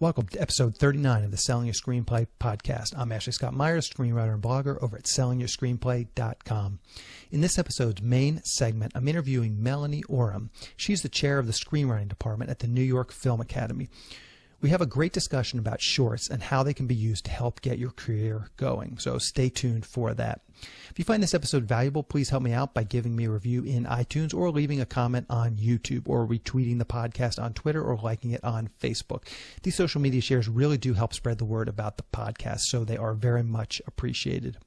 Welcome to episode 39 of the Selling Your Screenplay podcast. I'm Ashley Scott Myers, screenwriter and blogger over at sellingyourscreenplay.com. In this episode's main segment, I'm interviewing Melanie Oram. She's the chair of the screenwriting department at the New York Film Academy. We have a great discussion about shorts and how they can be used to help get your career going, so stay tuned for that. If you find this episode valuable, please help me out by giving me a review in iTunes or leaving a comment on YouTube or retweeting the podcast on Twitter or liking it on Facebook. These social media shares really do help spread the word about the podcast, so they are very much appreciated.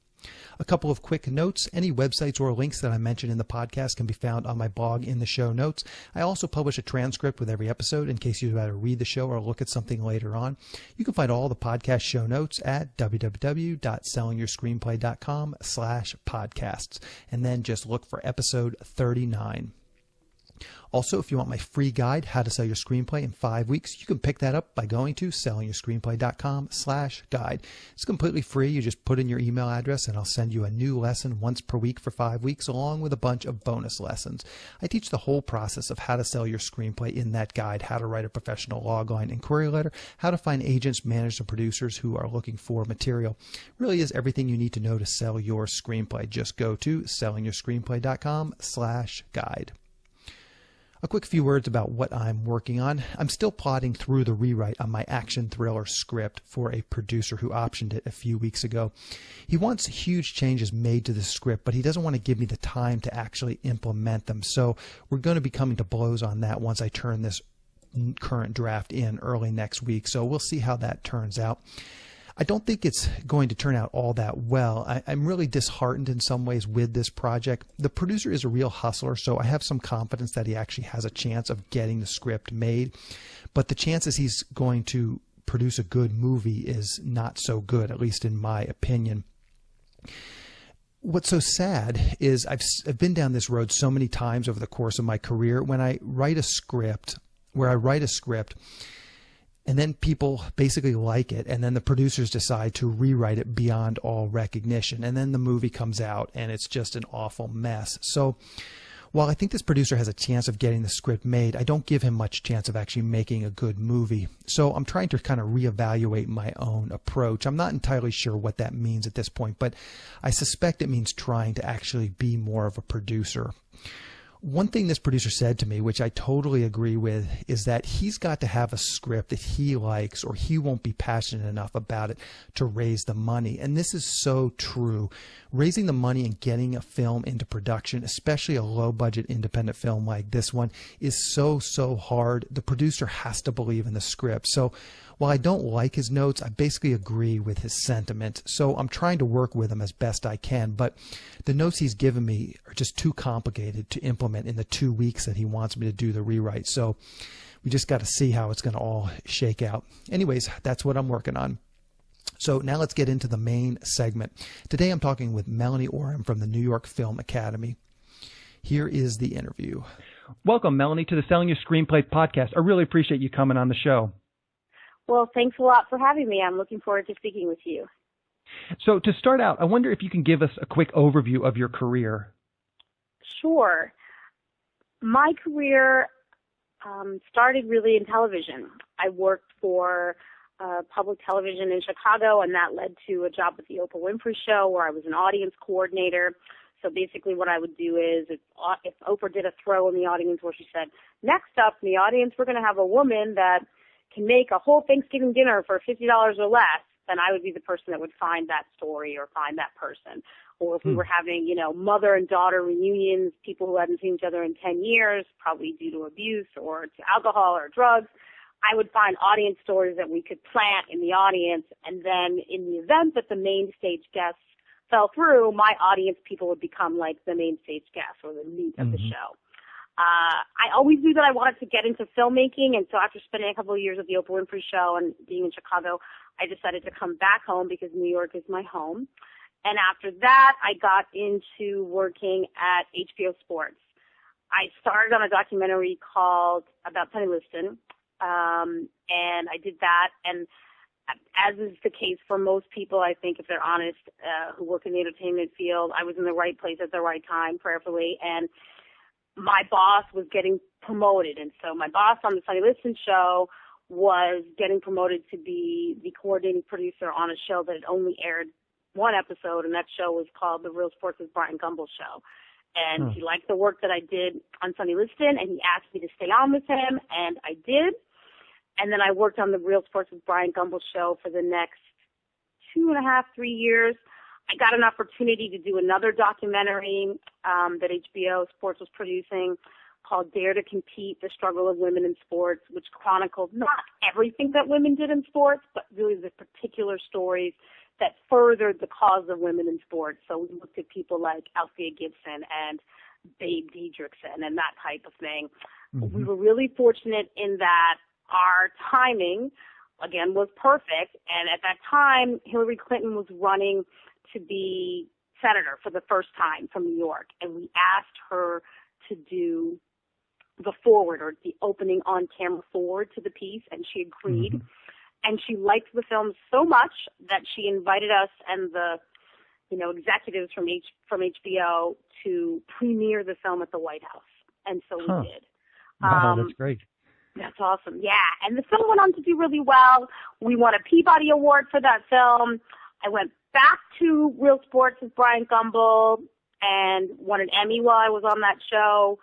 A couple of quick notes. Any websites or links that I mention in the podcast can be found on my blog in the show notes. I also publish a transcript with every episode in case you'd rather read the show or look at something later on. You can find all the podcast show notes at www.sellingyourscreenplay.com/podcasts, and then just look for episode 39. Also, if you want my free guide, How to Sell Your Screenplay in 5 Weeks, you can pick that up by going to sellingyourscreenplay.com/guide. It's completely free. You just put in your email address and I'll send you a new lesson once per week for 5 weeks, along with a bunch of bonus lessons. I teach the whole process of how to sell your screenplay in that guide: how to write a professional logline inquiry letter, how to find agents, managers, and producers who are looking for material. It really is everything you need to know to sell your screenplay. Just go to sellingyourscreenplay.com/guide. A quick few words about what I'm working on. I'm still plodding through the rewrite on my action thriller script for a producer who optioned it a few weeks ago. He wants huge changes made to the script, but he doesn't want to give me the time to actually implement them. So we're going to be coming to blows on that once I turn this current draft in early next week. So we'll see how that turns out. I don't think it's going to turn out all that well. I'm really disheartened in some ways with this project. The producer is a real hustler, so I have some confidence that he actually has a chance of getting the script made. But the chances he's going to produce a good movie is not so good, at least in my opinion. What's so sad is I've been down this road so many times over the course of my career. When I write a script, and then people basically like it, and then the producers decide to rewrite it beyond all recognition, and then the movie comes out and it's just an awful mess. So while I think this producer has a chance of getting the script made, I don't give him much chance of actually making a good movie. So I'm trying to kind of reevaluate my own approach. I'm not entirely sure what that means at this point, but I suspect it means trying to actually be more of a producer. One thing this producer said to me, which I totally agree with, is that he's got to have a script that he likes or he won't be passionate enough about it to raise the money. And this is so true. Raising the money and getting a film into production, especially a low-budget independent film like this one, is so hard. The producer has to believe in the script. So while I don't like his notes, I basically agree with his sentiment. So I'm trying to work with him as best I can, but the notes he's given me are just too complicated to implement in the 2 weeks that he wants me to do the rewrite. So we just got to see how it's going to all shake out. Anyways, that's what I'm working on. So now let's get into the main segment. Today I'm talking with Melanie Oram from the New York Film Academy. Here is the interview. Welcome, Melanie, to the Selling Your Screenplay podcast. I really appreciate you coming on the show. Well, thanks a lot for having me. I'm looking forward to speaking with you. So to start out, I wonder if you can give us a quick overview of your career. Sure. My career started really in television. I worked for public television in Chicago, and that led to a job with the Oprah Winfrey Show where I was an audience coordinator. So basically what I would do is if Oprah did a throw in the audience where she said, next up in the audience, we're going to have a woman that can make a whole Thanksgiving dinner for $50 or less, then I would be the person that would find that story or find that person. Or if we were having, mother and daughter reunions, people who hadn't seen each other in 10 years, probably due to abuse or to alcohol or drugs, I would find audience stories that we could plant in the audience. And then in the event that the main stage guests fell through, my audience people would become like the main stage guests or the meat of the show. I always knew that I wanted to get into filmmaking, and so after spending a couple of years at the Oprah Winfrey Show and being in Chicago, I decided to come back home because New York is my home. And after that, I got into working at HBO Sports. I started on a documentary called about Sonny Liston, and I did that. And as is the case for most people, I think, if they're honest, who work in the entertainment field, I was in the right place at the right time, prayerfully, and my boss was getting promoted. And so my boss on the Sonny Liston show was getting promoted to be the coordinating producer on a show that had only aired one episode, and that show was called The Real Sports with Brian Gumbel Show. And he liked the work that I did on Sonny Liston, and he asked me to stay on with him, and I did. And then I worked on The Real Sports with Brian Gumbel Show for the next 2.5, 3 years. I got an opportunity to do another documentary that HBO Sports was producing called Dare to Compete, The Struggle of Women in Sports, which chronicled not everything that women did in sports, but really the particular stories that furthered the cause of women in sports. So we looked at people like Althea Gibson and Babe Diedrichson and that type of thing. Mm-hmm. We were really fortunate in that our timing, again, was perfect. And at that time, Hillary Clinton was running to be senator for the first time from New York. And we asked her to do the forward, or the opening on-camera forward to the piece, and she agreed. Mm-hmm. And she liked the film so much that she invited us and the, executives from HBO to premiere the film at the White House. And so we did. Wow, that's great. That's awesome. Yeah. And the film went on to do really well. We won a Peabody Award for that film. I went back to Real Sports with Brian Gumbel and won an Emmy while I was on that show.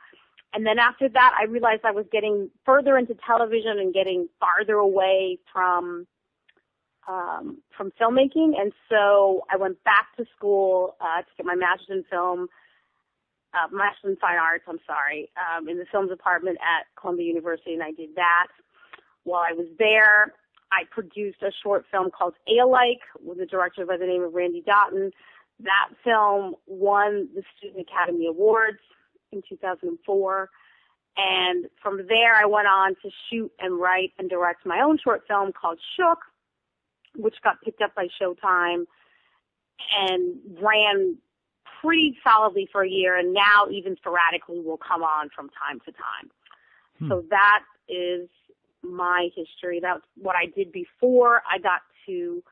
And then after that, I realized I was getting further into television and getting farther away from filmmaking. And so I went back to school to get my master's in master's in fine arts, in the film department at Columbia University, and I did that. While I was there, I produced a short film called Alike with a director by the name of Randy Doughton. That film won the Student Academy Awards in 2004. And from there, I went on to shoot and write and direct my own short film called Shook, which got picked up by Showtime and ran pretty solidly for a year, and now even sporadically will come on from time to time. So that is my history. That's what I did before I got to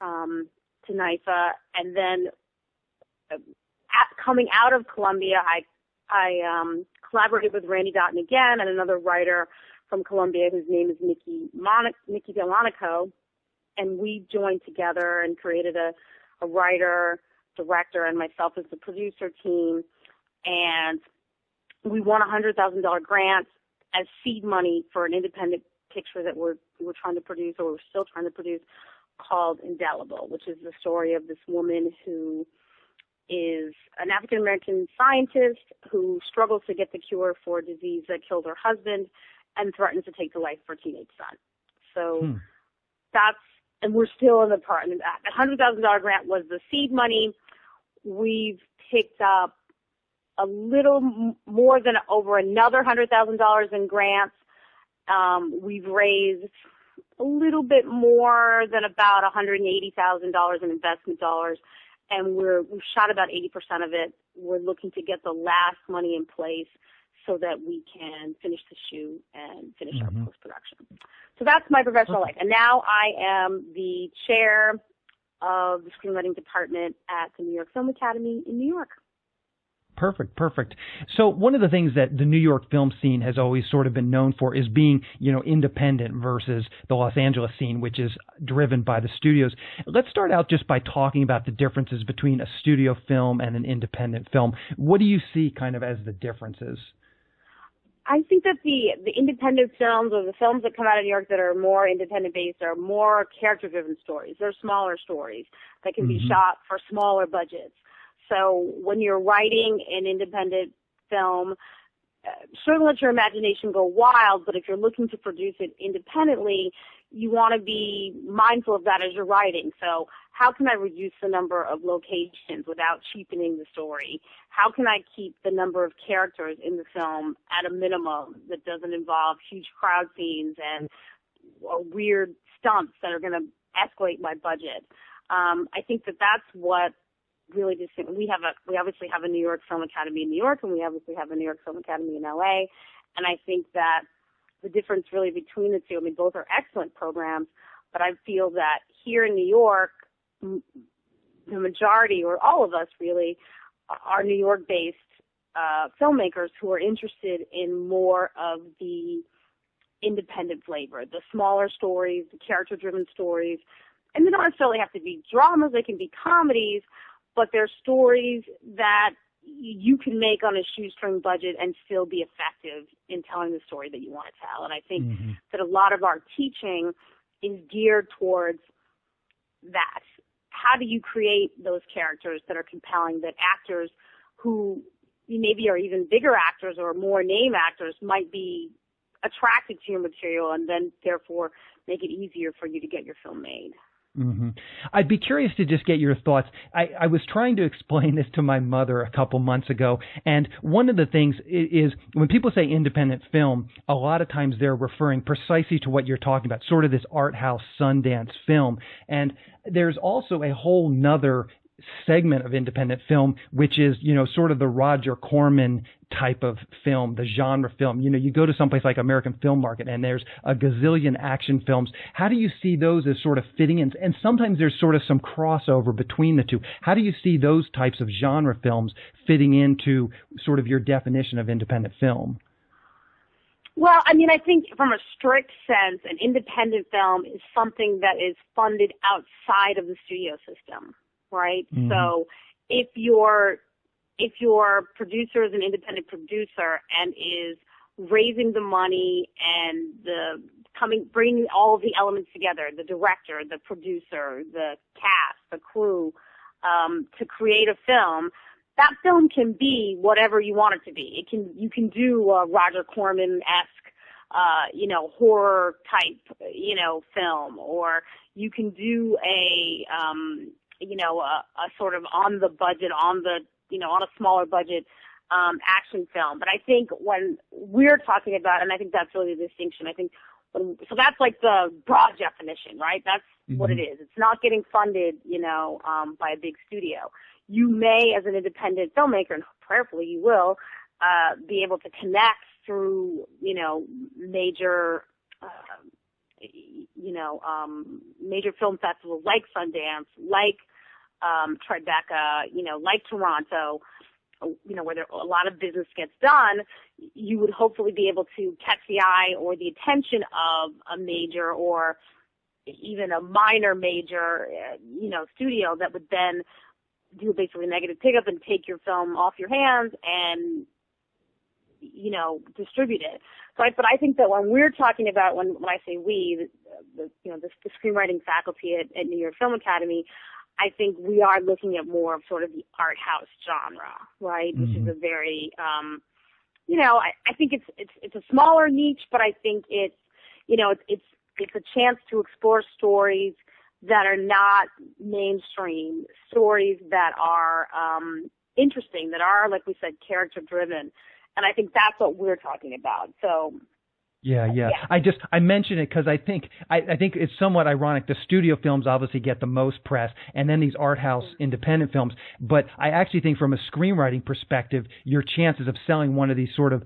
NYFA. And then coming out of Columbia, I collaborated with Randy Doughton again and another writer from Columbia whose name is Nikki Delonico, and we joined together and created a writer, director, and myself as the producer team, and we won a $100,000 grant as seed money for an independent picture that we're trying to produce, or we're still trying to produce, called Indelible, which is the story of this woman who is an African-American scientist who struggles to get the cure for a disease that killed her husband and threatens to take the life of her teenage son. So and we're still in the part. And that $100,000 grant was the seed money. We've picked up a little more than over another $100,000 in grants. We've raised a little bit more than about $180,000 in investment dollars, and we've shot about 80% of it. We're looking to get the last money in place so that we can finish the shoot and finish our post-production. So that's my professional life. And now I am the chair of the screenwriting department at the New York Film Academy in New York. Perfect. So one of the things that the New York film scene has always sort of been known for is being, independent versus the Los Angeles scene, which is driven by the studios. Let's start out just by talking about the differences between a studio film and an independent film. What do you see kind of as the differences? I think that the independent films, or the films that come out of New York that are more independent-based, are more character-driven stories. They're smaller stories that can be shot for smaller budgets. So when you're writing an independent film, certainly let your imagination go wild, but if you're looking to produce it independently, you want to be mindful of that as you're writing. So how can I reduce the number of locations without cheapening the story? How can I keep the number of characters in the film at a minimum that doesn't involve huge crowd scenes and weird stunts that are going to escalate my budget? I think that that's what really distinct. We obviously have a New York Film Academy in New York, and we obviously have a New York Film Academy in LA. And I think that the difference really between the two, both are excellent programs, but I feel that here in New York, the majority, or all of us really, are New York-based filmmakers who are interested in more of the independent flavor, the smaller stories, the character-driven stories. And they don't necessarily have to be dramas, they can be comedies, but they're stories that you can make on a shoestring budget and still be effective in telling the story that you want to tell. And I think that a lot of our teaching is geared towards that. How do you create those characters that are compelling, that actors who maybe are even bigger actors or more name actors might be attracted to your material, and then therefore make it easier for you to get your film made? I'd be curious to just get your thoughts. I was trying to explain this to my mother a couple months ago, and one of the things is when people say independent film, a lot of times they're referring precisely to what you're talking about, sort of this art house Sundance film. And there's also a whole nother segment of independent film, which is, sort of the Roger Corman type of film, the genre film. You go to someplace like American Film Market and there's a gazillion action films. How do you see those as sort of fitting in? And sometimes there's sort of some crossover between the two. How do you see those types of genre films fitting into sort of your definition of independent film? Well, I think from a strict sense, an independent film is something that is funded outside of the studio system. Right? So if your producer is an independent producer and is raising the money and bringing all of the elements together, the director, the producer, the cast, the crew, to create a film, that film can be whatever you want it to be. You can do a Roger Corman-esque, horror type, film, or you can do a sort of on the budget, on a smaller budget action film. But I think when we're talking about, and I think that's really the distinction, so that's like the broad definition, right? That's what it is. It's not getting funded, by a big studio. You may, as an independent filmmaker, and prayerfully you will, be able to connect through, major major film festivals like Sundance, like Tribeca, like Toronto, where a lot of business gets done. You would hopefully be able to catch the eye or the attention of a major or even a minor major, studio that would then do basically negative pickup and take your film off your hands and distribute it. But I think that when we're talking about, when I say we, the screenwriting faculty at New York Film Academy, I think we are looking at more of sort of the art house genre, right? Which is a very, I think it's a smaller niche, but I think it's a chance to explore stories that are not mainstream, stories that are interesting, that are, like we said, character driven. And I think that's what we're talking about. So, yeah. I mention it because I think it's somewhat ironic. The studio films obviously get the most press, and then these art house independent films. But I actually think from a screenwriting perspective, your chances of selling one of these sort of,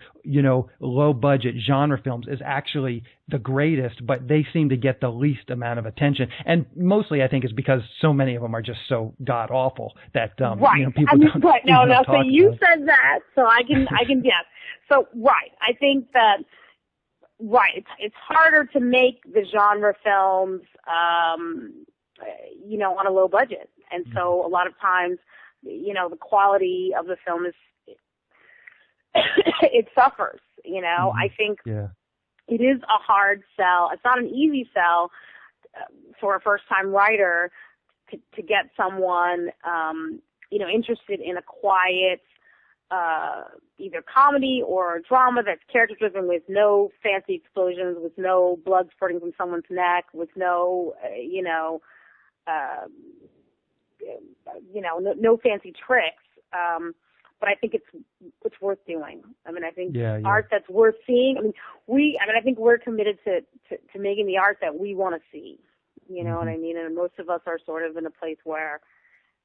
low budget genre films is actually the greatest, but they seem to get the least amount of attention. And mostly I think it's because so many of them are just so god awful that, right. People don't talk so you said that, so I can guess. So, right. I think that, right, it's harder to make the genre films, on a low budget. And so a lot of times, the quality of the film it suffers, I think it is a hard sell. It's not an easy sell for a first-time writer to get someone, interested in a quiet, either comedy or drama that's character-driven with no fancy explosions, with no blood spurting from someone's neck, with no, no fancy tricks. But I think it's worth doing. I think art that's worth seeing. I think we're committed to making the art that we want to see. You know what I mean? And most of us are sort of in a place where,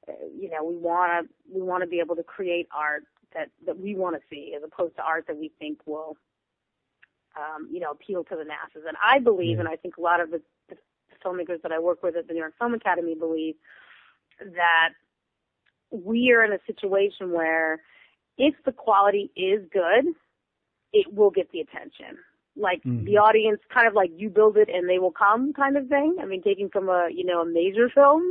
we want to be able to create art that we want to see, as opposed to art that we think will, appeal to the masses. And I believe, and I think a lot of the filmmakers that I work with at the New York Film Academy believe, that we are in a situation where if the quality is good, it will get the attention. like the audience, kind of like you build it and they will come kind of thing. I mean, taking from a major film,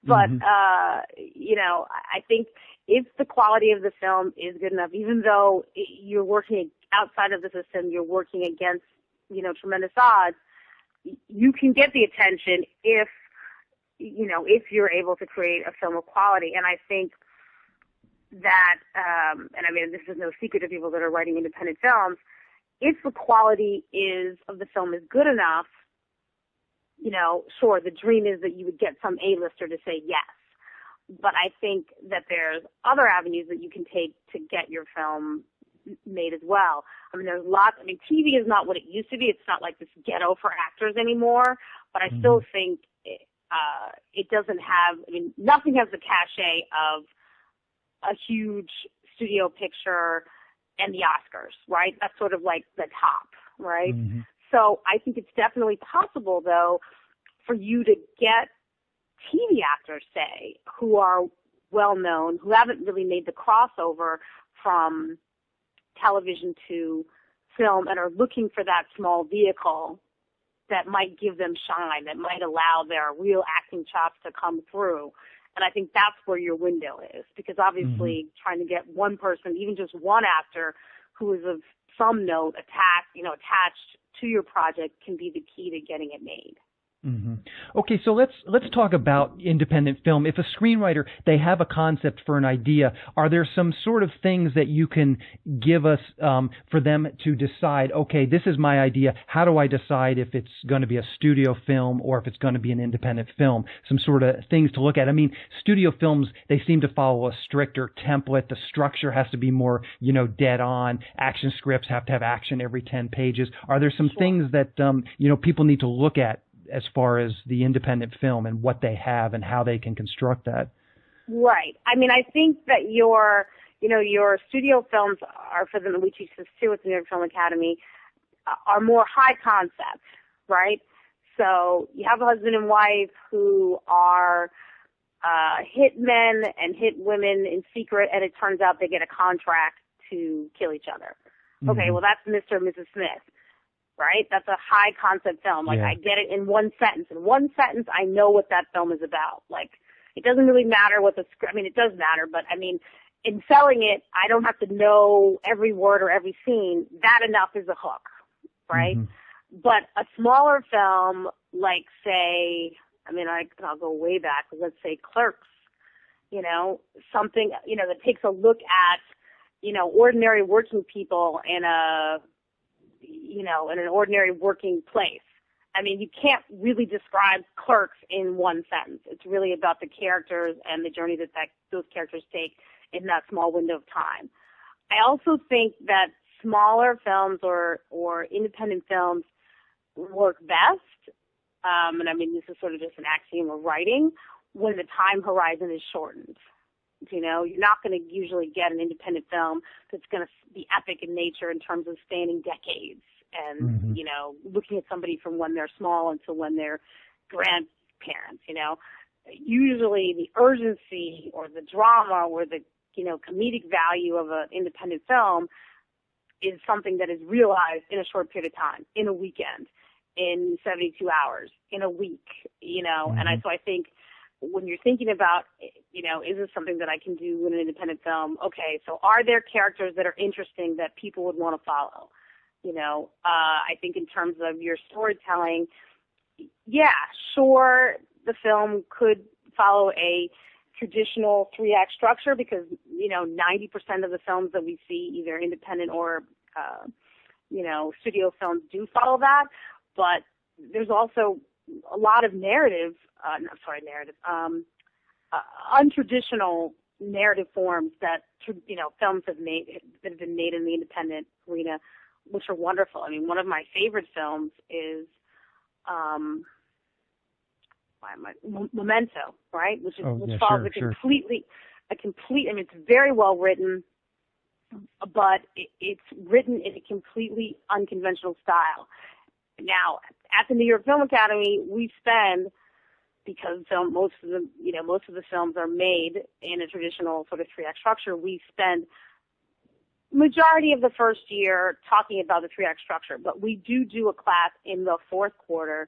but, I think if the quality of the film is good enough, even though you're working outside of the system, you're working against, tremendous odds, you can get the attention if you're able to create a film of quality. And I think that, and I mean, this is no secret to people that are writing independent films, if the quality of the film is good enough, sure, the dream is that you would get some A-lister to say yes. But I think that there's other avenues that you can take to get your film made as well. I mean, there's lots. I mean, TV is not what it used to be. It's not like this ghetto for actors anymore. But I still think it doesn't have. I mean, nothing has the cachet of a huge studio picture and the Oscars, right? That's sort of like the top, right? So I think it's definitely possible, though, for you to get TV actors, say, who are well-known, who haven't really made the crossover from television to film and are looking for that small vehicle that might give them shine, that might allow their real acting chops to come through. And I think that's where your window is, because obviously trying to get one person, even just one actor who is of some note attached to your project can be the key to getting it made. Okay, so let's talk about independent film. If a screenwriter, they have a concept for an idea, are there some sort of things that you can give us for them to decide, okay, this is my idea, how do I decide if it's going to be a studio film or if it's going to be an independent film? Some sort of things to look at. I mean, studio films, they seem to follow a stricter template. The structure has to be more, dead on. Action scripts have to have action every 10 pages. Are there some things that, people need to look at as far as the independent film and what they have and how they can construct that? Right. I mean, I think that your studio films are, for them, we teach this too at the New York Film Academy, are more high concept, right? So you have a husband and wife who are hit men and hit women in secret, and it turns out they get a contract to kill each other. Okay, well, that's Mr. and Mrs. Smith. Right? That's a high concept film. Like, I get it in one sentence. In one sentence, I know what that film is about. Like, it doesn't really matter what the script, I mean, it does matter, but I mean, in selling it, I don't have to know every word or every scene. That enough is a hook, right? But a smaller film, like, say, I mean, I'll go way back. Let's say Clerks, something, that takes a look at, ordinary working people in in an ordinary working place. I mean, you can't really describe Clerks in one sentence. It's really about the characters and the journey that those characters take in that small window of time. I also think that smaller films or independent films work best, and I mean, this is sort of just an axiom of writing, when the time horizon is shortened. You're not going to usually get an independent film that's going to be epic in nature in terms of spanning decades and, looking at somebody from when they're small until when they're grandparents, Usually the urgency or the drama or the, comedic value of an independent film is something that is realized in a short period of time, in a weekend, in 72 hours, in a week, and so I think when you're thinking about, is this something that I can do in an independent film? Okay, so are there characters that are interesting that people would want to follow? I think in terms of your storytelling, yeah, sure, the film could follow a traditional 3-act structure because, 90% of the films that we see, either independent or, studio films do follow that. But there's also a lot of untraditional narrative forms that films have been made in the independent arena, which are wonderful. I mean, one of my favorite films is Memento, right? Which follows a complete. I mean, it's very well written, but it's written in a completely unconventional style. Now, at the New York Film Academy, we spend, because most of the films are made in a traditional sort of 3-act structure, we spend majority of the first year talking about the 3-act structure, but we do a class in the fourth quarter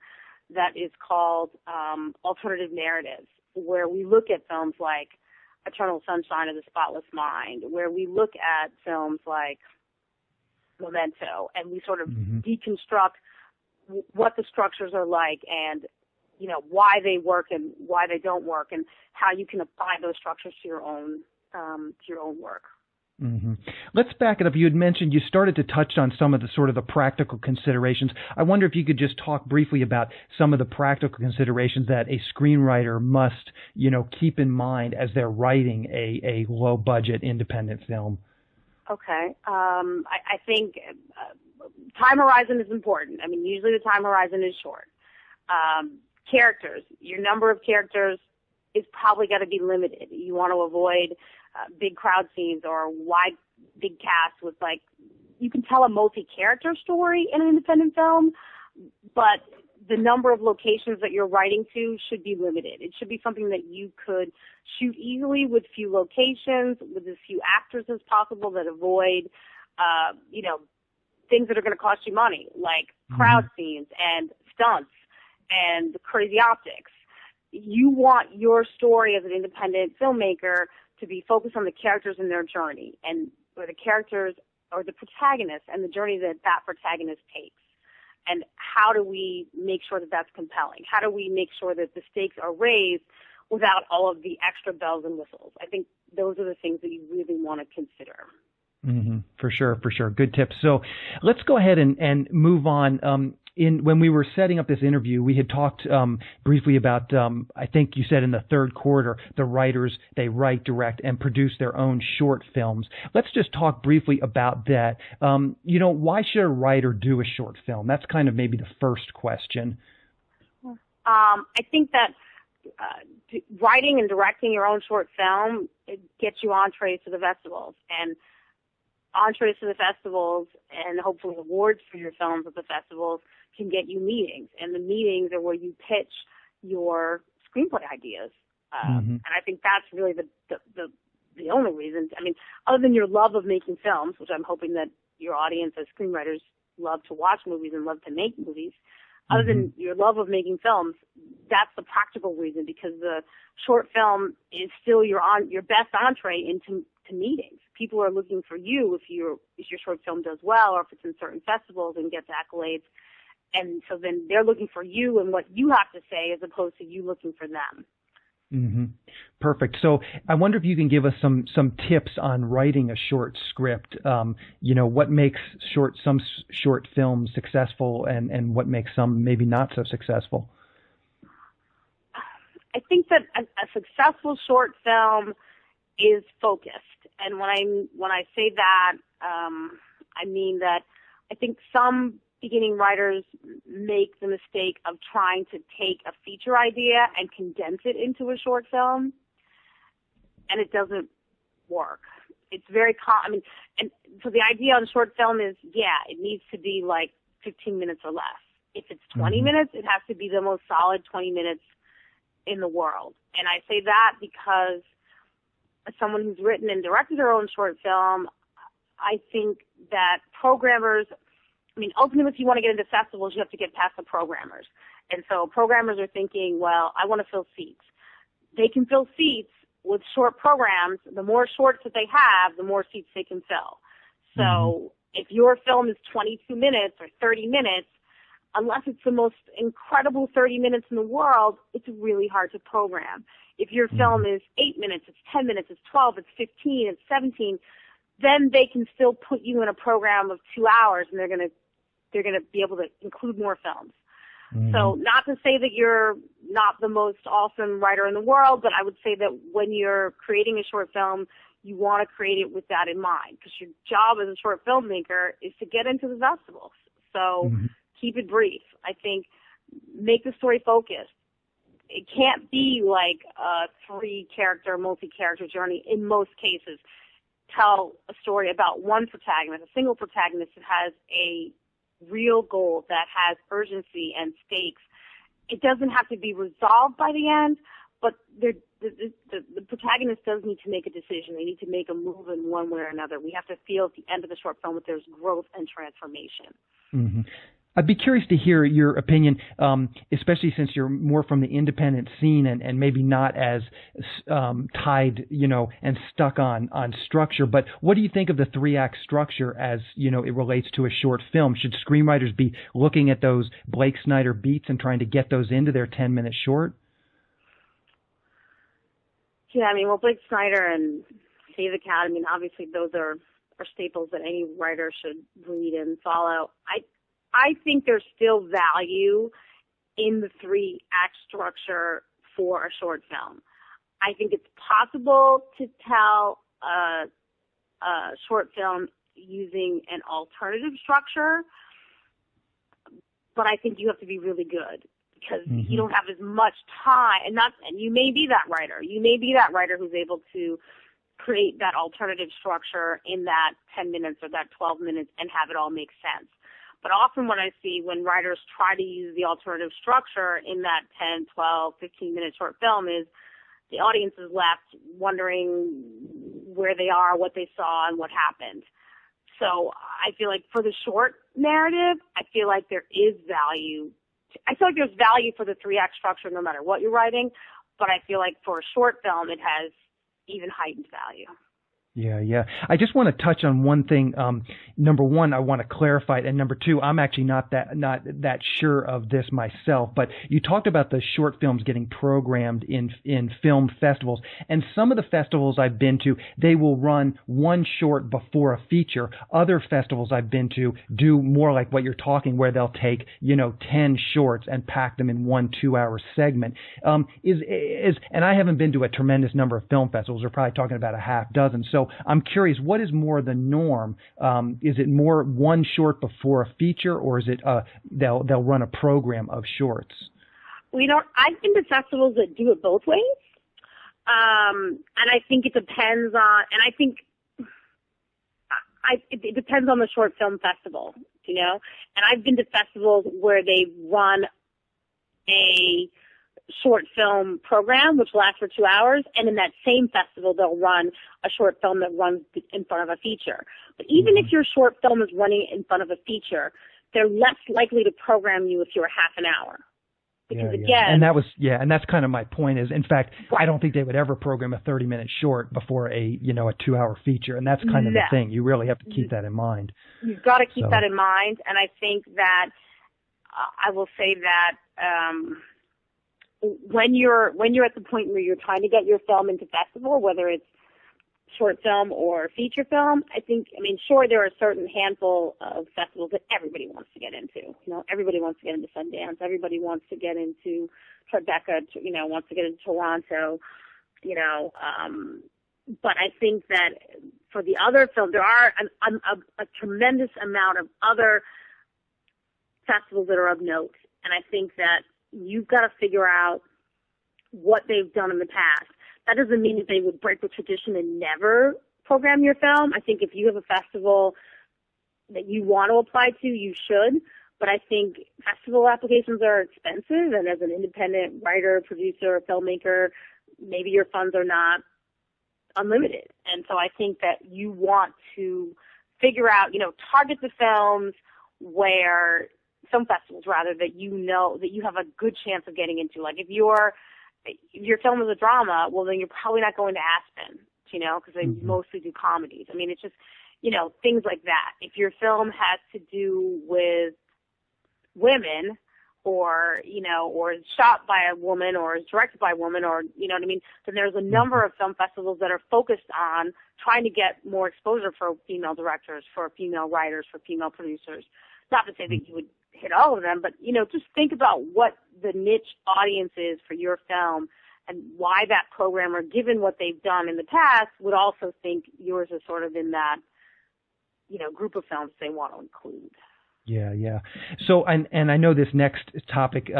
that is called Alternative Narratives, where we look at films like Eternal Sunshine of the Spotless Mind, where we look at films like Memento, and we sort of deconstruct what the structures are like and, you know, why they work and why they don't work and how you can apply those structures to your own work. Mm-hmm. Let's back it up. You had mentioned you started to touch on some of the sort of the practical considerations. I wonder if you could just talk briefly about some of the practical considerations that a screenwriter must, you know, keep in mind as they're writing a low budget independent film. Okay. I think time horizon is important. I mean, usually the time horizon is short. Characters, your number of characters is probably got to be limited. You want to avoid big crowd scenes or wide, big cast with, like, you can tell a multi-character story in an independent film, but the number of locations that you're writing to should be limited. It should be something that you could shoot easily with few locations, with as few actors as possible that avoid, you know, things that are going to cost you money, like crowd scenes and stunts and crazy optics. You want your story as an independent filmmaker to be focused on the characters and their journey, and or the characters or the protagonist and the journey that that protagonist takes. And how do we make sure that that's compelling? How do we make sure that the stakes are raised without all of the extra bells and whistles? I think those are the things that you really want to consider. Mm-hmm. For sure. Good tips. So let's go ahead and move on. When we were setting up this interview, we had talked briefly about, I think you said in the third quarter, the writers, they write, direct, and produce their own short films. Let's just talk briefly about that. You know, why should a writer do a short film? That's kind of maybe the first question. I think that writing and directing your own short film, it gets you entrees to the festivals. And entrees to the festivals and hopefully awards for your films at the festivals can get you meetings, and the meetings are where you pitch your screenplay ideas. And I think that's really the only reason. I mean, other than your love of making films, which I'm hoping that your audience as screenwriters love to watch movies and love to make movies, other than your love of making films, that's the practical reason, because the short film is still your best entree into meetings. People are looking for you if your short film does well, or if it's in certain festivals and gets accolades. And so then they're looking for you and what you have to say, as opposed to you looking for them. Mm-hmm. Perfect. So I wonder if you can give us some tips on writing a short script. You know, what makes some short films successful and what makes some maybe not so successful? I think that a successful short film is focused. And when I say that, I mean that I think some beginning writers make the mistake of trying to take a feature idea and condense it into a short film, and it doesn't work. It's very and so the idea on short film is, it needs to be like 15 minutes or less. If it's 20 minutes, it has to be the most solid 20 minutes in the world. And I say that because as someone who's written and directed their own short film, I think that programmers, ultimately, if you want to get into festivals, you have to get past the programmers. And so programmers are thinking, well, I want to fill seats. They can fill seats with short programs. The more shorts that they have, the more seats they can fill. So if your film is 22 minutes or 30 minutes, unless it's the most incredible 30 minutes in the world, it's really hard to program. If your film is 8 minutes, it's 10 minutes, it's 12, it's 15, it's 17, then they can still put you in a program of 2 hours, and they're going to be able to include more films. So not to say that you're not the most awesome writer in the world, but I would say that when you're creating a short film, you want to create it with that in mind, because your job as a short filmmaker is to get into the festivals. So keep it brief. I think make the story focused. It can't be like a 3-character, multi-character journey in most cases. Tell a story about one protagonist, a single protagonist that has a real goal, that has urgency and stakes. It doesn't have to be resolved by the end, but the protagonist does need to make a decision. They need to make a move in one way or another. We have to feel at the end of the short film that there's growth and transformation. Mm-hmm. I'd be curious to hear your opinion, especially since you're more from the independent scene and maybe not as tied, and stuck on structure. But what do you think of the 3-act structure as, it relates to a short film? Should screenwriters be looking at those Blake Snyder beats and trying to get those into their 10-minute short? Yeah, Blake Snyder and Save the Cat, obviously those are staples that any writer should read and follow. I think there's still value in the 3-act structure for a short film. I think it's possible to tell a short film using an alternative structure, but I think you have to be really good because you don't have as much time. And you may be that writer. You may be that writer who's able to create that alternative structure in that 10 minutes or that 12 minutes and have it all make sense. But often what I see when writers try to use the alternative structure in that 10, 12, 15-minute short film is the audience is left wondering where they are, what they saw, and what happened. So I feel like for the short narrative, I feel like there is value. I feel like there's value for the 3-act structure no matter what you're writing, but I feel like for a short film, it has even heightened value. Yeah. I just want to touch on one thing. Number one, I want to clarify it, and number two, I'm actually not that sure of this myself. But you talked about the short films getting programmed in film festivals, and some of the festivals I've been to, they will run one short before a feature. Other festivals I've been to do more like what you're talking, where they'll take 10 shorts and pack them in 1 2-hour segment. And I haven't been to a tremendous number of film festivals. We're probably talking about a half dozen. So I'm curious, what is more the norm? Is it more one short before a feature, or is it they'll run a program of shorts? I've been to festivals that do it both ways, and I think it depends on. And I think it depends on the short film festival, And I've been to festivals where they run a short film program, which lasts for 2 hours, and in that same festival, they'll run a short film that runs in front of a feature. But even if your short film is running in front of a feature, they're less likely to program you if you're half an hour. Because again, and that's kind of my point is, in fact, I don't think they would ever program a 30-minute short before a 2-hour feature, and that's kind of the thing. You really have to keep that in mind. You've got to keep that in mind, and I think that I will say that when you're at the point where you're trying to get your film into festival, whether it's short film or feature film, sure, there are a certain handful of festivals that everybody wants to get into. Everybody wants to get into Sundance. Everybody wants to get into Tribeca, wants to get into Toronto, but I think that for the other film, there are a tremendous amount of other festivals that are of note. And I think that you've got to figure out what they've done in the past. That doesn't mean that they would break the tradition and never program your film. I think if you have a festival that you want to apply to, you should. But I think festival applications are expensive, and as an independent writer, producer, filmmaker, maybe your funds are not unlimited. And so I think that you want to figure out, target the films where film festivals rather that that you have a good chance of getting into. Like if your film is a drama, well then you're probably not going to Aspen, because they mostly do comedies. It's just, things like that. If your film has to do with women or is shot by a woman or is directed by a woman or, then there's a number of film festivals that are focused on trying to get more exposure for female directors, for female writers, for female producers. Not to say that you would hit all of them, but, just think about what the niche audience is for your film and why that programmer, given what they've done in the past, would also think yours is sort of in that, group of films they want to include. Yeah, yeah. So, and I know this next topic,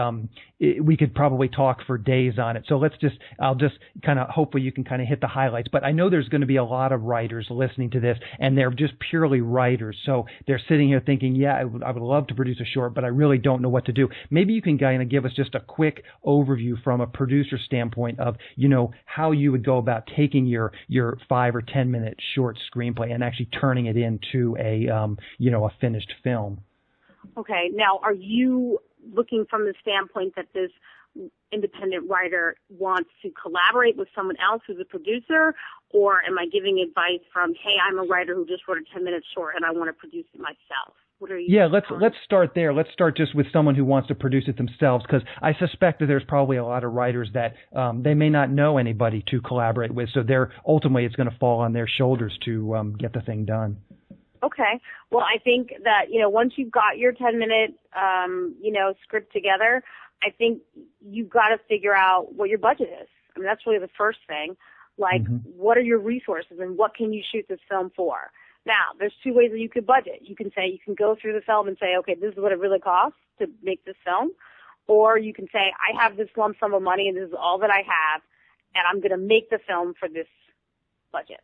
we could probably talk for days on it. So I'll just kind of, hopefully you can kind of hit the highlights. But I know there's going to be a lot of writers listening to this, and they're just purely writers. So they're sitting here thinking, yeah, I would love to produce a short, but I really don't know what to do. Maybe you can kind of give us just a quick overview from a producer standpoint of, how you would go about taking your 5 or 10 minute short screenplay and actually turning it into a finished film. Okay. Now, are you looking from the standpoint that this independent writer wants to collaborate with someone else who's a producer, or am I giving advice from, hey, I'm a writer who just wrote a 10-minute short and I want to produce it myself? What are you? Yeah, let's start there. Let's start just with someone who wants to produce it themselves, because I suspect that there's probably a lot of writers that they may not know anybody to collaborate with, so ultimately it's going to fall on their shoulders to get the thing done. Okay. Well, I think that, once you've got your 10-minute, script together, I think you've got to figure out what your budget is. I mean, that's really the first thing. Like, what are your resources and what can you shoot this film for? Now, there's two ways that you could budget. You can go through the film and say, okay, this is what it really costs to make this film. Or you can say, I have this lump sum of money and this is all that I have, and I'm going to make the film for this budget.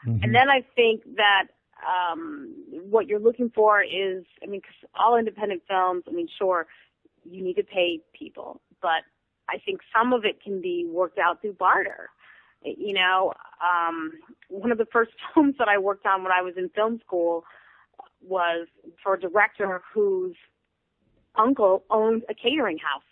And then I think that what you're looking for is, because all independent films, sure, you need to pay people, but I think some of it can be worked out through barter. One of the first films that I worked on when I was in film school was for a director whose uncle owned a catering house.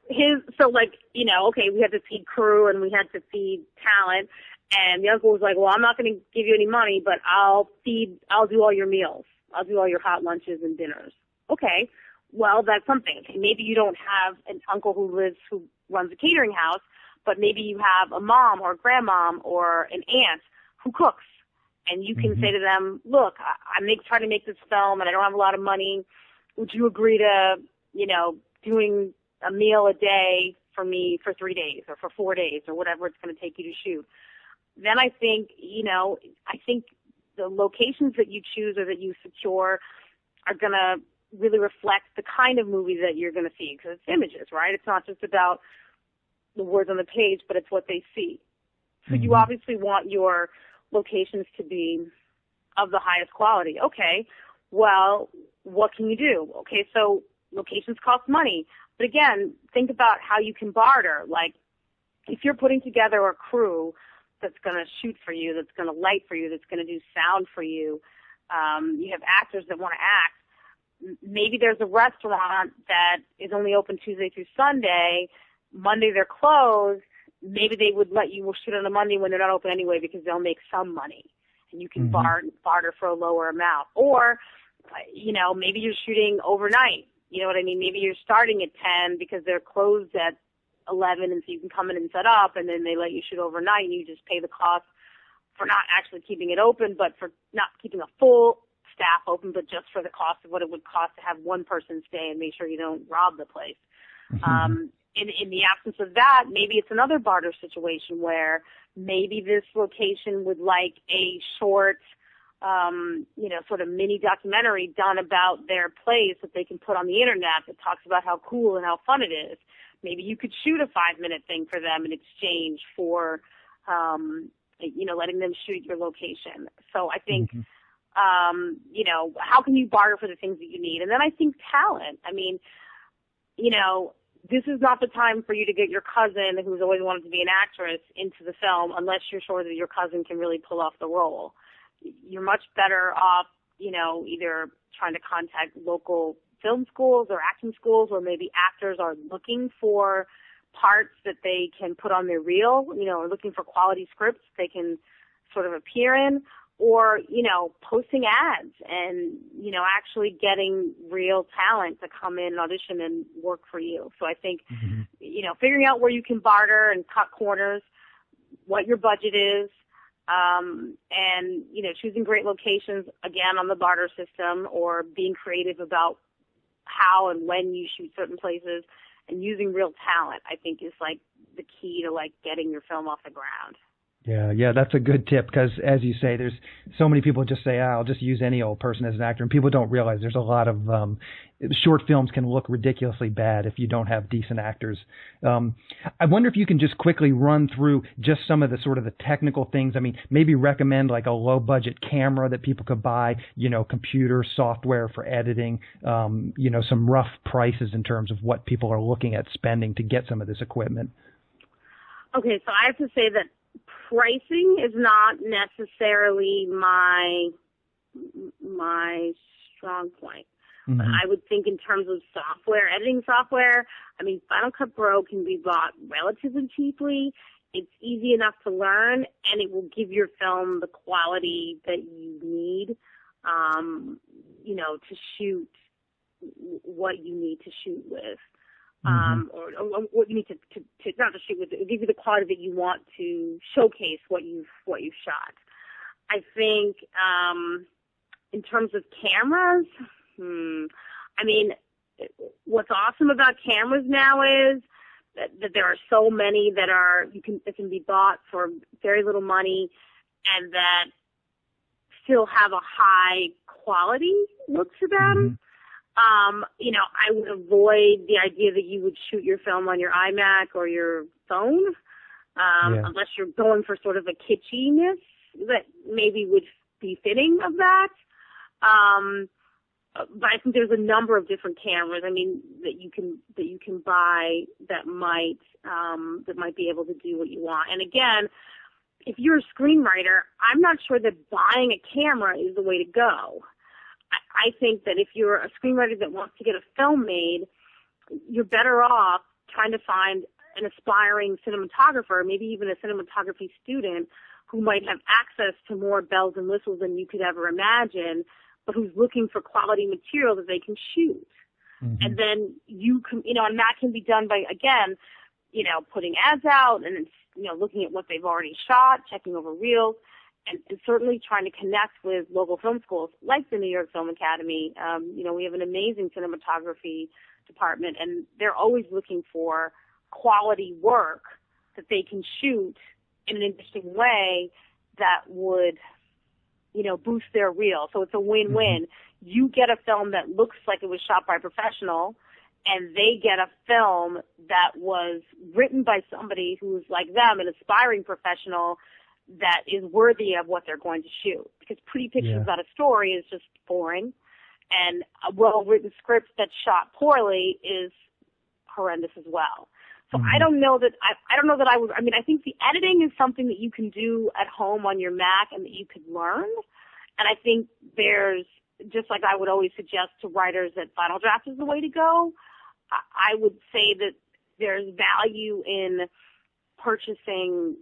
We had to feed crew and we had to feed talent. And the uncle was like, well, I'm not going to give you any money, but I'll do all your meals. I'll do all your hot lunches and dinners. Okay. Well, that's something. Maybe you don't have an uncle who runs a catering house, but maybe you have a mom or a grandmom or an aunt who cooks. And you can say to them, look, I'm trying to make this film and I don't have a lot of money. Would you agree to, doing a meal a day for me for 3 days or for 4 days or whatever it's going to take you to shoot? Then I think, the locations that you choose or that you secure are going to really reflect the kind of movie that you're going to see, because it's images, right? It's not just about the words on the page, but it's what they see. So you obviously want your locations to be of the highest quality. Okay, well, what can you do? Okay, so locations cost money. But again, think about how you can barter. Like, if you're putting together a crew that's going to shoot for you, that's going to light for you, that's going to do sound for you, you have actors that want to act. Maybe there's a restaurant that is only open Tuesday through Sunday. Monday they're closed. Maybe they would let you shoot on a Monday when they're not open anyway because they'll make some money. And you can barter for a lower amount. Or, maybe you're shooting overnight. You know what I mean? Maybe you're starting at 10 because they're closed at 11, and so you can come in and set up, and then they let you shoot overnight, and you just pay the cost for not actually keeping it open, but for not keeping a full staff open, but just for the cost of what it would cost to have one person stay and make sure you don't rob the place. In the absence of that, maybe it's another barter situation where maybe this location would like a short, sort of mini documentary done about their place that they can put on the internet that talks about how cool and how fun it is. Maybe you could shoot a 5-minute thing for them in exchange for, letting them shoot your location. So I think, how can you barter for the things that you need? And then I think talent. This is not the time for you to get your cousin who's always wanted to be an actress into the film unless you're sure that your cousin can really pull off the role. You're much better off, either trying to contact local film schools or acting schools, or maybe actors are looking for parts that they can put on their reel, or looking for quality scripts they can sort of appear in, or, posting ads and, actually getting real talent to come in and audition and work for you. So I think, figuring out where you can barter and cut corners, what your budget is, and, choosing great locations, again, on the barter system, or being creative about how and when you shoot certain places, and using real talent, I think, is like the key to like getting your film off the ground. Yeah, that's a good tip because, as you say, there's so many people just say, I'll just use any old person as an actor, and people don't realize there's a lot of short films can look ridiculously bad if you don't have decent actors. I wonder if you can just quickly run through just some of the sort of the technical things. I mean, maybe recommend like a low-budget camera that people could buy, computer software for editing, some rough prices in terms of what people are looking at spending to get some of this equipment. Okay, so I have to say that pricing is not necessarily my strong point. Mm-hmm. But I would think in terms of software, editing software, I mean, Final Cut Pro can be bought relatively cheaply. It's easy enough to learn, and it will give your film the quality that you need, to shoot what you need to shoot with. Or what you need to not to shoot with, it give you the quality that you want to showcase what you've shot. I think in terms of cameras, I mean, what's awesome about cameras now is that there are so many that can be bought for very little money and that still have a high quality look to them. I would avoid the idea that you would shoot your film on your iMac or your phone, unless you're going for sort of a kitschiness that maybe would be fitting of that. But I think there's a number of different cameras, I mean, that you can buy that might be able to do what you want. And again, if you're a screenwriter, I'm not sure that buying a camera is the way to go. I think that if you're a screenwriter that wants to get a film made, you're better off trying to find an aspiring cinematographer, maybe even a cinematography student who might have access to more bells and whistles than you could ever imagine, but who's looking for quality material that they can shoot. And then you can, and that can be done by, again, putting ads out and, looking at what they've already shot, checking over reels. And certainly trying to connect with local film schools like the New York Film Academy. We have an amazing cinematography department, and they're always looking for quality work that they can shoot in an interesting way that would, boost their reel. So it's a win-win. You get a film that looks like it was shot by a professional, and they get a film that was written by somebody who's like them, an aspiring professional, that is worthy of what they're going to shoot. Because pretty pictures about a story is just boring, and a well-written script that's shot poorly is horrendous as well. So I don't know that I would. I mean, I think the editing is something that you can do at home on your Mac and that you could learn. And I think there's, just like I would always suggest to writers that Final Draft is the way to go, I would say that there's value in purchasing,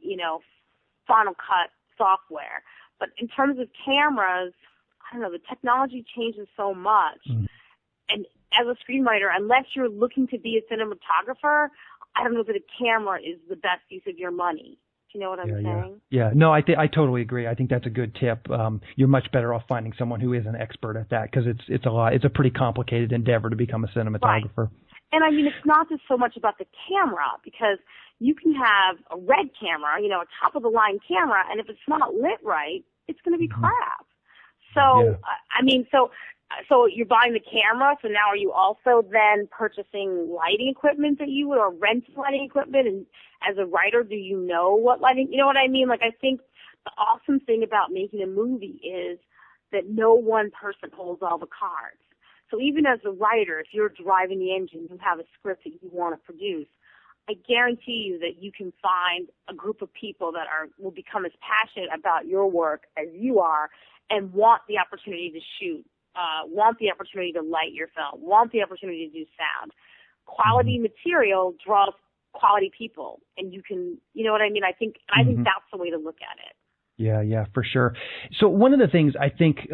Final Cut software. But in terms of cameras, I don't know, the technology changes so much. And as a screenwriter, unless you're looking to be a cinematographer, I don't know that a camera is the best use of your money. Do you know what I'm saying? Yeah. No, I totally agree. I think that's a good tip. You're much better off finding someone who is an expert at that because it's a pretty complicated endeavor to become a cinematographer. Right. And I mean, it's not just so much about the camera, because you can have a red camera, a top-of-the-line camera, and if it's not lit right, it's going to be crap. So, so you're buying the camera, so now are you also then purchasing lighting equipment or renting lighting equipment? And as a writer, do you know what lighting, you know what I mean? Like, I think the awesome thing about making a movie is that no one person holds all the cards. So even as a writer, if you're driving the engine, you have a script that you want to produce, I guarantee you that you can find a group of people that will become as passionate about your work as you are and want the opportunity to shoot, want the opportunity to light your film, want the opportunity to do sound. Quality material draws quality people, and you can, you know what I mean? I think that's the way to look at it. Yeah, for sure. So one of the things I think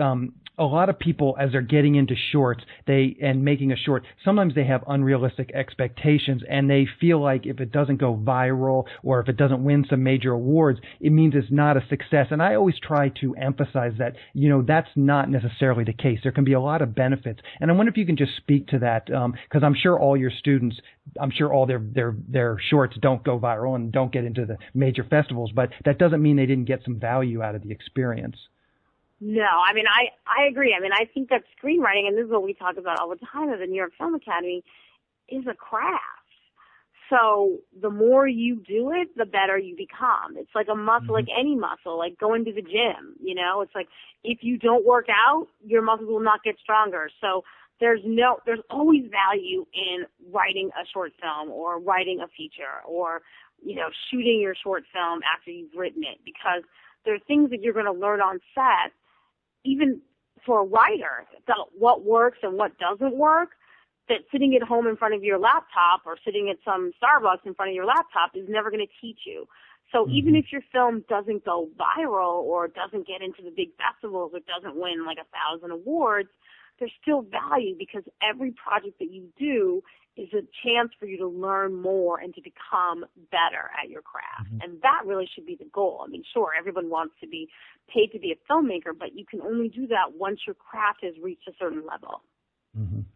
a lot of people, as they're getting into shorts and making a short, sometimes they have unrealistic expectations, and they feel like if it doesn't go viral or if it doesn't win some major awards, it means it's not a success. And I always try to emphasize that, that's not necessarily the case. There can be a lot of benefits. And I wonder if you can just speak to that, because I'm sure all your students, I'm sure all their shorts don't go viral and don't get into the major festivals, but that doesn't mean they didn't get some value out of the experience. No, I mean, I agree. I mean, I think that screenwriting, and this is what we talk about all the time at the New York Film Academy, is a craft. So the more you do it, the better you become. It's like a muscle, like any muscle, like going to the gym, It's like if you don't work out, your muscles will not get stronger. So there's always value in writing a short film or writing a feature or, shooting your short film after you've written it, because there are things that you're going to learn on set, even for a writer, about what works and what doesn't work, that sitting at home in front of your laptop or sitting at some Starbucks in front of your laptop is never going to teach you. So even if your film doesn't go viral or doesn't get into the big festivals or doesn't win like 1,000 awards, there's still value, because every project that you do is a chance for you to learn more and to become better at your craft. And that really should be the goal. I mean, sure, everyone wants to be paid to be a filmmaker, but you can only do that once your craft has reached a certain level.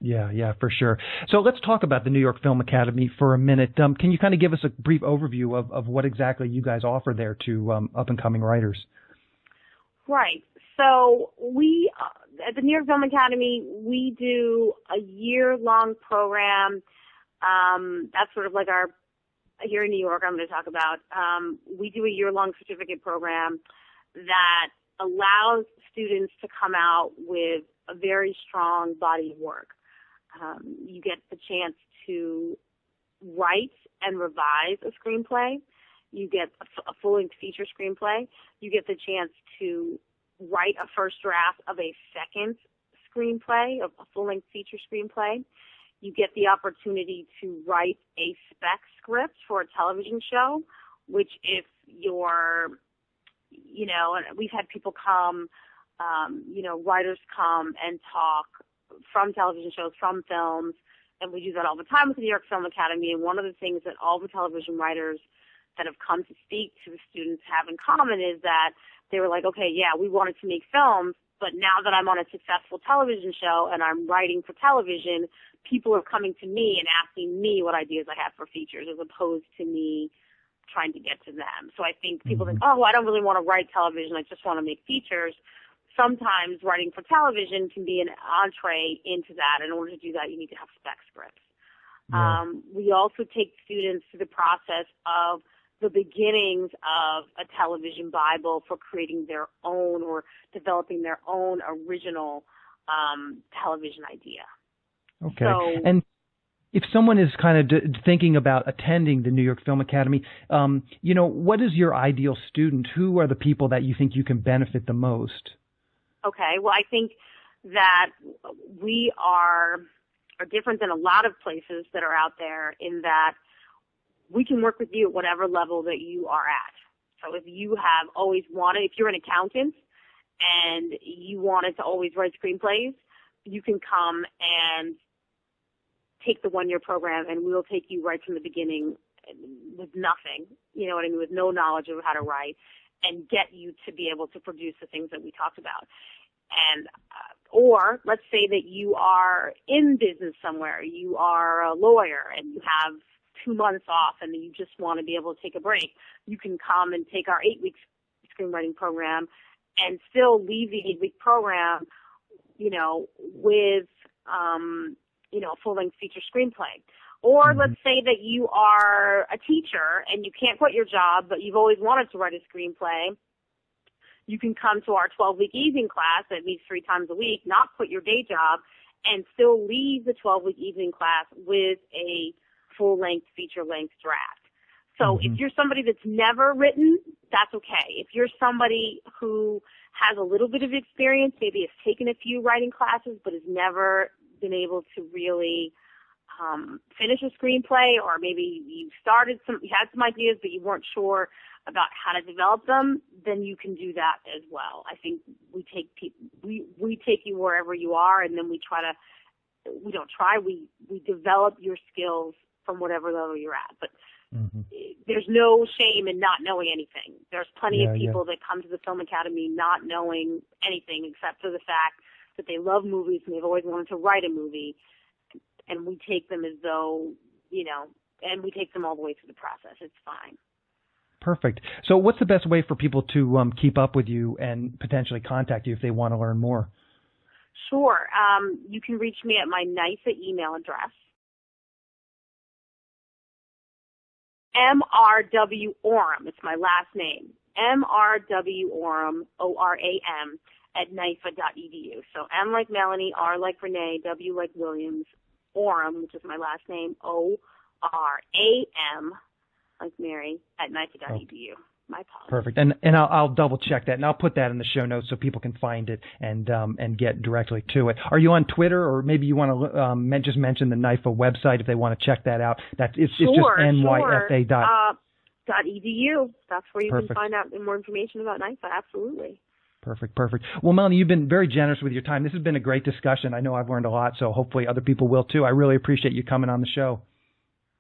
Yeah, for sure. So let's talk about the New York Film Academy for a minute. Can you kind of give us a brief overview of what exactly you guys offer there to up-and-coming writers? Right. So we, at the New York Film Academy, we do a year-long program. That's sort of like here in New York, I'm going to talk about. We do a year-long certificate program that allows students to come out with a very strong body of work. You get the chance to write and revise a screenplay. You get a full-length feature screenplay. You get the chance to write a first draft of a second screenplay, of a full-length feature screenplay. You get the opportunity to write a spec script for a television show, which if you're, and we've had people come, writers come and talk from television shows, from films, and we do that all the time with the New York Film Academy. And one of the things that all the television writers that have come to speak to the students have in common is that they were like, okay, yeah, we wanted to make films, but now that I'm on a successful television show and I'm writing for television, people are coming to me and asking me what ideas I have for features, as opposed to me trying to get to them. So I think people think, I don't really want to write television, I just want to make features. Sometimes writing for television can be an entree into that. In order to do that, you need to have spec scripts. Yeah. We also take students through the process of the beginnings of a television Bible for creating their own or developing their own original television idea. Okay. And if someone is kind of thinking about attending the New York Film Academy, what is your ideal student? Who are the people that you think you can benefit the most? Okay. Well, I think that we are different than a lot of places that are out there in that we can work with you at whatever level that you are at. So if you have always wanted, if you're an accountant and you wanted to always write screenplays, you can come and take the one-year program, and we'll take you right from the beginning with nothing, with no knowledge of how to write, and get you to be able to produce the things that we talked about. And or let's say that you are in business somewhere, you are a lawyer, and you have 2 months off, and you just want to be able to take a break. You can come and take our 8-week screenwriting program, and still leave the 8-week program, with a full-length feature screenplay. Or let's say that you are a teacher and you can't quit your job, but you've always wanted to write a screenplay. You can come to our 12-week evening class that meets 3 times a week, not quit your day job, and still leave the 12-week evening class with a full-length, feature-length draft. So if you're somebody that's never written, that's okay. If you're somebody who has a little bit of experience, maybe has taken a few writing classes but has never been able to really finish a screenplay, or maybe you had some ideas but you weren't sure about how to develop them, then you can do that as well. I think we take you wherever you are, and then we develop your skills from whatever level you're at. But there's no shame in not knowing anything. There's plenty of people that come to the Film Academy not knowing anything except for the fact that they love movies and they've always wanted to write a movie. And we take them as though, and we take them all the way through the process. It's fine. Perfect. So what's the best way for people to keep up with you and potentially contact you if they want to learn more? Sure. You can reach me at my NYFA email address, MRW Oram. It's my last name. MRW Oram, ORAM, at NYFA.edu. So M like Melanie, R like Renee, W like Williams, Oram, which is my last name, ORAM, like Mary, at NYFA.edu. My apologies. Perfect. And I'll double check that, and I'll put that in the show notes so people can find it and get directly to it. Are you on Twitter, or maybe you want to just mention the NYFA website if they want to check that out? It's just NYFA. .edu. That's where you Perfect. Can find out more information about NYFA. Absolutely. Perfect. Well, Melanie, you've been very generous with your time. This has been a great discussion. I know I've learned a lot, so hopefully other people will too. I really appreciate you coming on the show.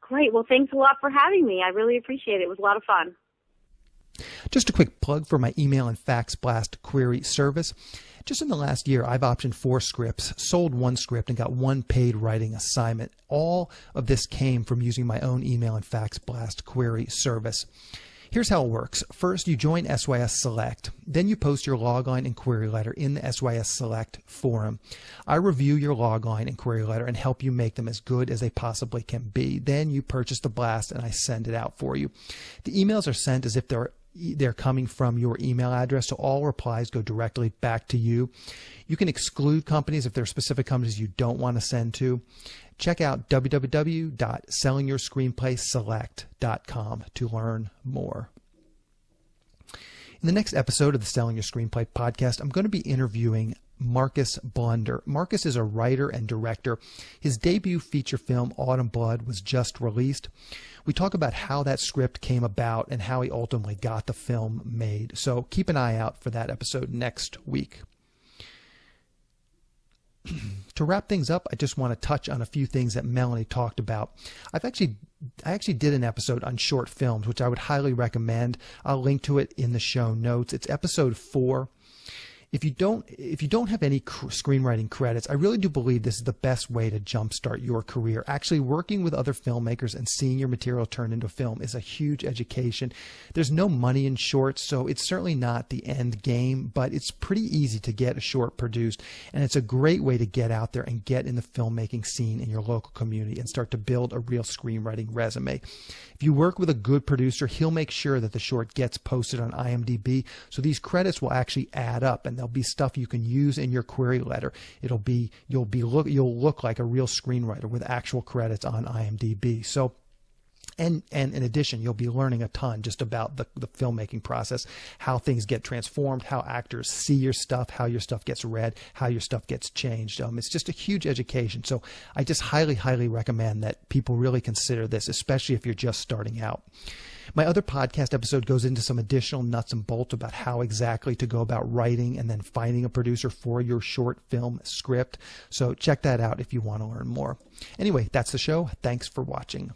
Great. Well, thanks a lot for having me. I really appreciate it. It was a lot of fun. Just a quick plug for my email and fax blast query service. Just in the last year, I've optioned 4 scripts, sold 1 script, and got 1 paid writing assignment. All of this came from using my own email and fax blast query service. Here's how it works. First, you join SYS Select. Then you post your logline and query letter in the SYS Select forum. I review your logline and query letter and help you make them as good as they possibly can be. Then you purchase the blast and I send it out for you. The emails are sent as if they're coming from your email address, so all replies go directly back to you. You can exclude companies if there are specific companies you don't want to send to. Check out www.sellingyourscreenplayselect.com to learn more. In the next episode of the Selling Your Screenplay podcast, I'm going to be interviewing Marcus Blunder. Marcus is a writer and director. His debut feature film, Autumn Blood, was just released. We talk about how that script came about and how he ultimately got the film made. So keep an eye out for that episode next week. To wrap things up, I just want to touch on a few things that Melanie talked about. I actually did an episode on short films, which I would highly recommend. I'll link to it in the show notes. It's episode 4. If you don't have any screenwriting credits, I really do believe this is the best way to jumpstart your career. Actually, working with other filmmakers and seeing your material turned into film is a huge education. There's no money in shorts, so it's certainly not the end game, but it's pretty easy to get a short produced, and it's a great way to get out there and get in the filmmaking scene in your local community and start to build a real screenwriting resume. If you work with a good producer, he'll make sure that the short gets posted on IMDb, so these credits will actually add up, and there'll be stuff you can use in your query letter. You'll look like a real screenwriter with actual credits on IMDb. So, and in addition, you'll be learning a ton just about the filmmaking process, how things get transformed, how actors see your stuff, how your stuff gets read, how your stuff gets changed. It's just a huge education. So I just highly, highly recommend that people really consider this, especially if you're just starting out. My other podcast episode goes into some additional nuts and bolts about how exactly to go about writing and then finding a producer for your short film script. So check that out if you want to learn more. Anyway, that's the show. Thanks for watching.